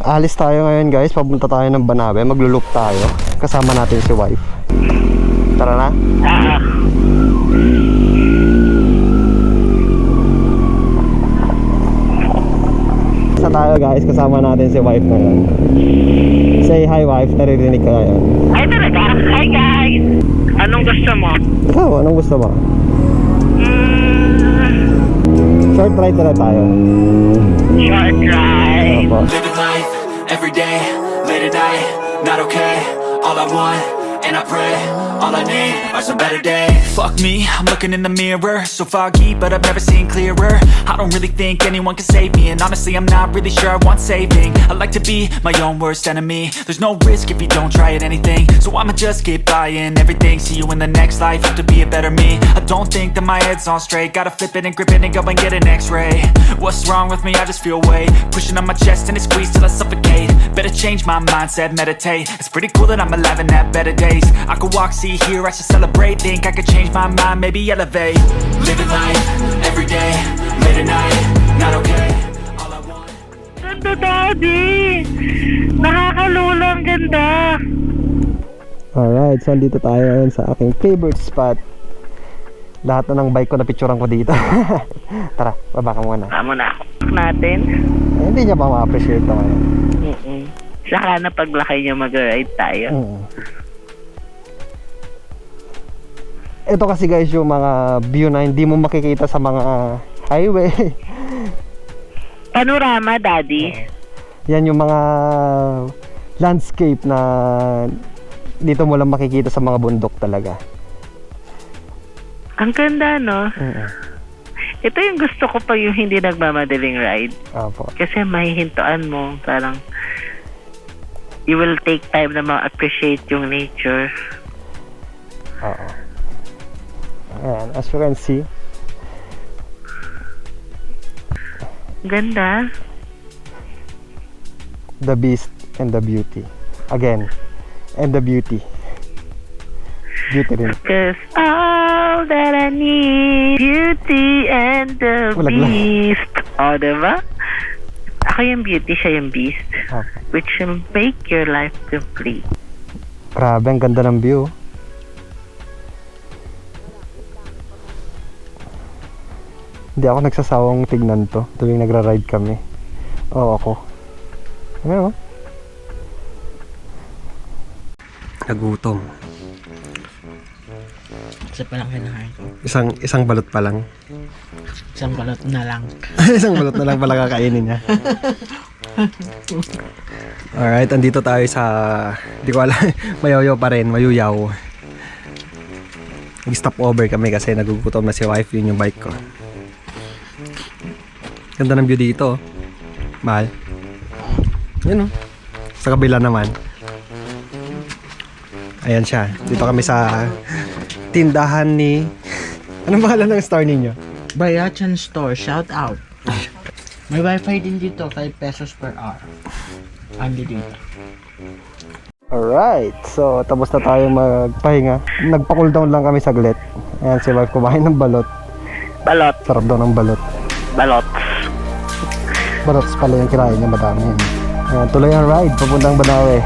Alis tayo ngayon guys, papunta tayo ng Banaue. Maglo-loop tayo. Kasama natin si wife. Tara na. Sa tayo guys, kasama natin si wife ngayon. Say hi wife, naririnig ka ngayon. Hi talaga? Hi guys! Anong gusto mo? Ikaw, anong gusto mo? Short ride na tayo. Short ride. Opo. Living life, every day, late at night, not okay. All I want, and I pray, all I need are some better days. Fuck me, I'm looking in the mirror, so foggy, but I've never seen clearer. I don't really think anyone can save me, and honestly I'm not really sure I want saving. I like to be my own worst enemy. There's no risk if you don't try at anything, so I'ma just keep buying everything. See you in the next life, have to be a better me. I don't think that my head's on straight, gotta flip it and grip it and go and get an x-ray. What's wrong with me? I just feel weight pushing on my chest and it squeezes till I suffocate. Better change my mindset, meditate. It's pretty cool that I'm alive and have better days. I could walk, see, hear, I should celebrate. Think I could change my mind, maybe elevate. Living life, every day, late at night, not okay. All I want. Ganda, daddy! Nakakalulang ganda! Alright, so andito tayo ngayon sa aking favorite spot. Lahat na ng bike ko na picturean ko dito. Tara, baba ka muna. Tama na ako natin. Hindi niya pa ma-appreciate ito ngayon. Saka na paglaki niya mag-ride tayo. Ito kasi guys yung mga view na hindi mo makikita sa mga highway. Panorama, daddy. Yan yung mga landscape na dito mo lang makikita sa mga bundok talaga. Ang ganda, no? Ito yung gusto ko pa, yung hindi nagmamadaling ride. Opo. Kasi mahihintuan mo, parang you will take time na ma-appreciate yung nature. Oo. Ayan, as you can see. Ganda. The beast and the beauty. Again, and the beauty. Beauty rin. Cause all that I need, beauty and the beast. O, diba? Ako yung beauty, siya yung beast. Okay. Which will make your life complete. Grabe, ang ganda ng view. Hindi ako nagsasawang tignan to tuwing nagra-ride kami. Oo, ako. Ano? Nagutom. Isa pa lang kinahain ko. Isang balot pa lang. Isang balot na lang. Isang balot na lang pala kakainin niya. Alright, andito tayo sa, di ko alam, mayoyo pa rin, mayuyaw. Nag-stop over kami kasi nagugutom na si wife, yun yung bike ko. Ganda ng view dito. Mahal. Yun o. Sa kabila naman. Ayan siya. Dito kami sa tindahan ni... Anong pangalan ng store ninyo? Bayachan Store, shout out. May wifi din dito, 5 pesos per hour. Only dito. Alright. So, tapos na tayo magpahinga. Nagpa-cool down lang kami saglit. Ayan si wife kumain ng balot. Balot. Sarap daw ng balot. Balot. Balots pala yung kinain niya, madami yun. Ayan, tuloy ang ride, papuntang Banaue.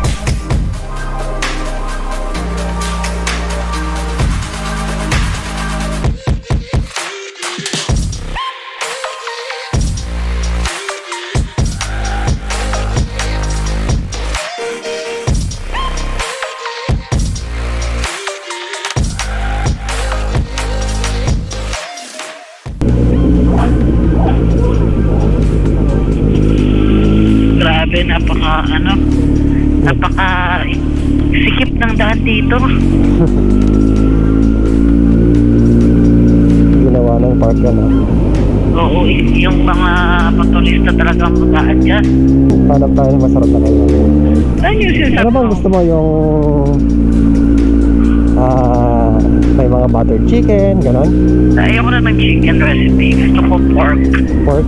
Grabe, napaka sikip ng daan dito. Ginawa ng park yan, ha? Oo, yung mga motorista talagang magaan dyan. Hanap tayo ng masarap na kayo. Ano yung sinasabi Ano bang gusto mo, yung may mga buttered chicken, ganon? Ayoko na ng chicken recipe. Gusto ko pork. Pork,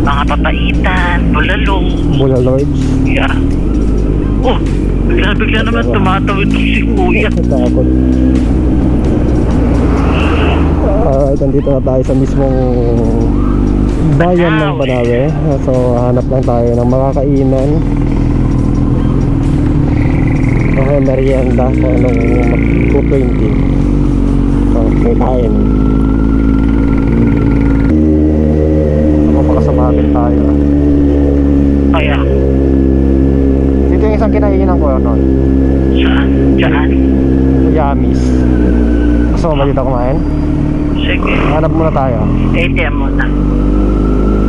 Mga papaitan, bulalong. bulalords. Yeah. Oh, bigla naman tumatawid si kuya. Takot. Alright, nandito na tayo sa mismong bayan ng Banaue. So hanap lang tayo ng makakainan. Okay, merienda kung anong 220. So may kain. So baka sumabit tayo. Kaya, Dito yung isang kinainan ko noon. saan? Saan? Yamis. Gusto mo ba dito kumain? Sige. Hanap muna tayo. ATM mo na.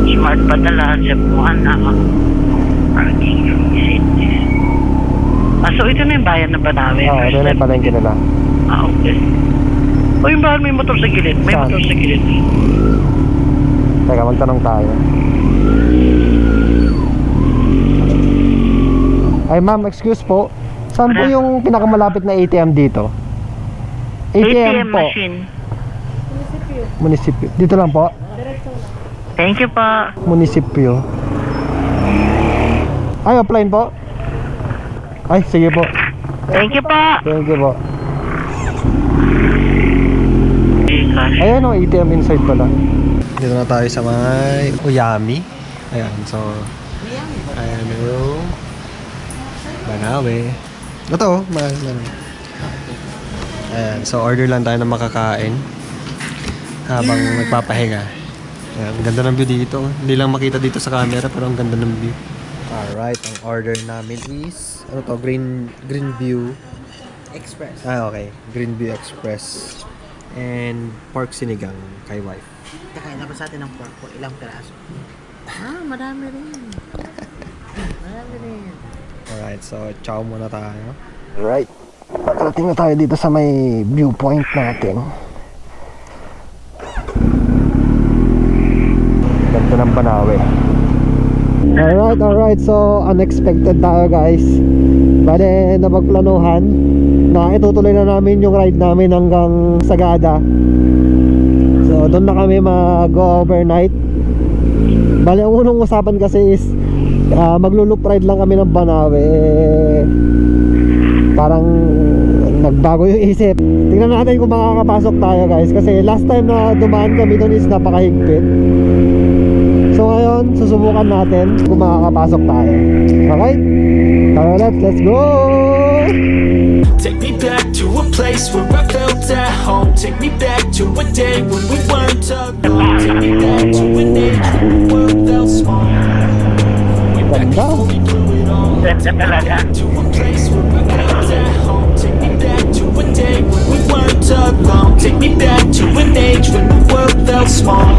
Smart padala, sepuan na ako. Parking city. So ito na yung bayan ng Banaue. Oo, ito na yung palengke nila. Okay. O yung bahan may motor sa gilid. May Saan? motor sa gilid. Teka, magtanong tayo. Ay ma'am, excuse po. Saan po Ano? yung pinakamalapit na ATM dito? ATM po. machine. Munisipyo. Dito lang po. Thank you pa. Munisipyo. Ay, offline po. Ay, sige po. Thank you pa. Thank you po. Cash. Ayan o, ATM inside pala. Dito na tayo sa may Uyami. Ayan, so ayan yung Banaue. Ito o, ayan, so order lang tayo ng makakain habang nagpapahinga. Ayan, ang ganda ng view dito. Hindi lang makita dito sa camera pero ang ganda ng view. Alright, ang order namin is ano to, green view Express. okay, green view express and pork sinigang kay wife. Kakain na ba sa atin ng pork po? Ilang piraso? Madami rin. Madami rin. Alright, so chow muna tayo. Alright, parating na tayo dito sa may viewpoint natin. Ganda ng Banaue. Alright, so unexpected tayo guys. Bale, napagplanuhan na itutuloy na namin yung ride namin hanggang Sagada. So doon na kami mag-go overnight. Bale, ang unang usapan kasi is maglo-loop ride lang kami ng Banaue. Parang nagbago yung isip. Tingnan natin kung makakapasok tayo guys, kasi last time na dumaan kami doon is napakahigpit. So ngayon, susubukan natin kung makakapasok tayo. Okay? Tara, let's go! Take me back to a place where I felt at home. Take me back to a day when we weren't alone. Take me back to an age when the world felt small. Way back before we blew it all. Ganda talaga. To a place where I felt at home. Take me back to a day when we weren't alone. Take me back to an age when the world felt small.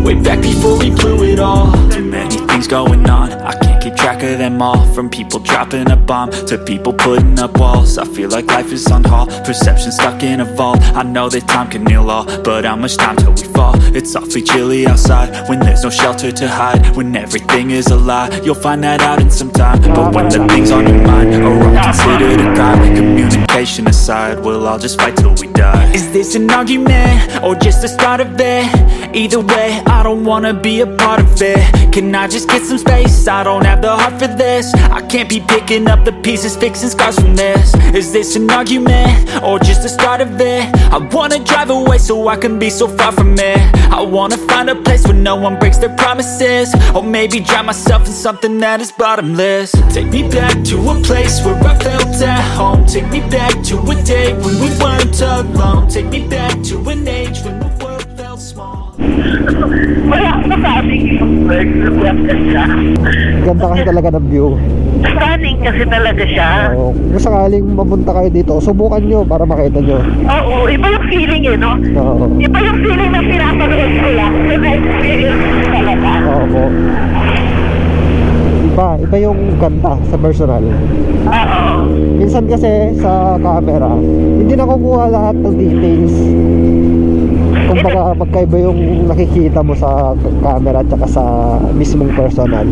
Way back before we blew it all. Too many things going on, I can't keep track of them all. From people dropping a bomb to people putting up walls. I feel like life is on hold, perception stuck in a vault. I know that time can heal all, but how much time till we fall? It's awfully chilly outside, when there's no shelter to hide. When everything is a lie, you'll find that out in some time. But when the things on your mind are all considered a crime, communication aside, we'll all just fight till we die. Is this an argument, or just the start of it? Either way, I don't wanna be a part of it. Can I just get some space? I don't have the heart for this. I can't be picking up the pieces, fixing scars from this. Is this an argument, or just the start of it? I wanna drive away so I can be so far from it. I wanna find a place where no one breaks their promises. Or maybe drown myself in something that is bottomless. Take me back to a place where I felt at home. Take me back to a day when we weren't alone. Take me back to an age when the world felt small. Wala akong masabing yung bird. Ganda siya. Ganda kasi talaga ng view. Stunning kasi talaga siya. So, kung sakaling mapunta kayo dito, subukan nyo para makita nyo. Oo, iba yung feeling eh, no? Oo. Iba yung feeling na pinapanood ko lang. Yung experience ko talaga. Oo po. Iba yung ganda sa personal. Oo. Minsan kasi sa camera, hindi nakukuha lahat ng details. Kumbaga magkaiba yung nakikita mo sa camera at saka sa mismong personal.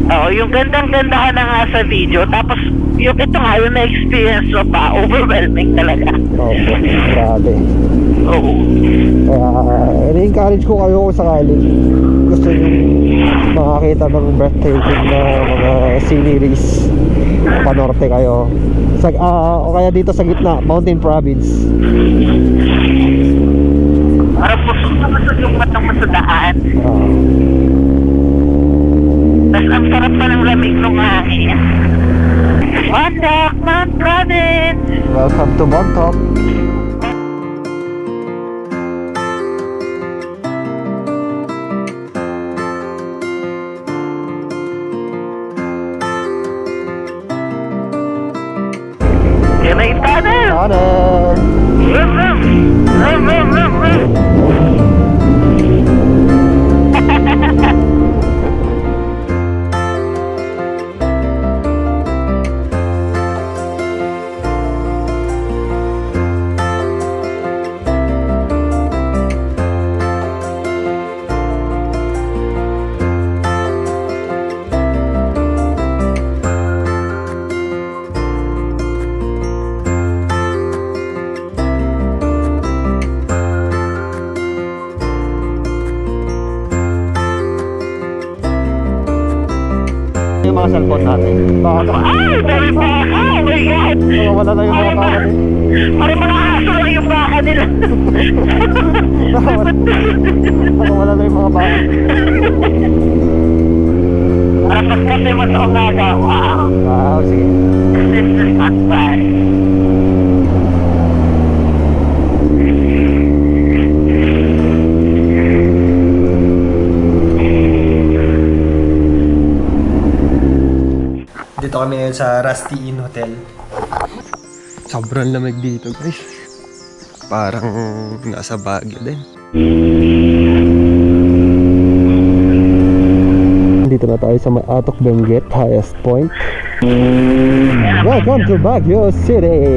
Oo, yung gandang-ganda ka na nga sa video. Tapos, yung ito nga, yung na-experience mo pa, overwhelming talaga. Oo po, grabe. Oo. Kaya, i-encourage ko kayo kung sakaling gusto nyo makakita ng breathtaking na mga sceneries, panorte kayo. O kaya dito sa gitna, Mountain Province. Parang pusok na pusok yung matang masudaan. Tapos ang sarap pa ng lamig ng hangin. Bondoc, Mount Province! Welcome to Bontoc. Yan na yung tunnel! Tunnel! Vroom, vroom! Vroom, vroom, vroom, vroom! Yung mga cellphone natin. Baka Ay! Dami baka! Oh my God! wala na yung mga baka din. Parang mga aso lang yung baka nila. Baka wala na yung mga baka. Dapat kasi mo sa umaga. Wow! Wow, sige. This is not bad. Dito kami ngayon sa Rusty Inn Hotel. Sobrang lamig dito, guys. Parang nasa Baguio din. Dito na tayo sa may Atok Benguet, highest point. Welcome to Baguio City!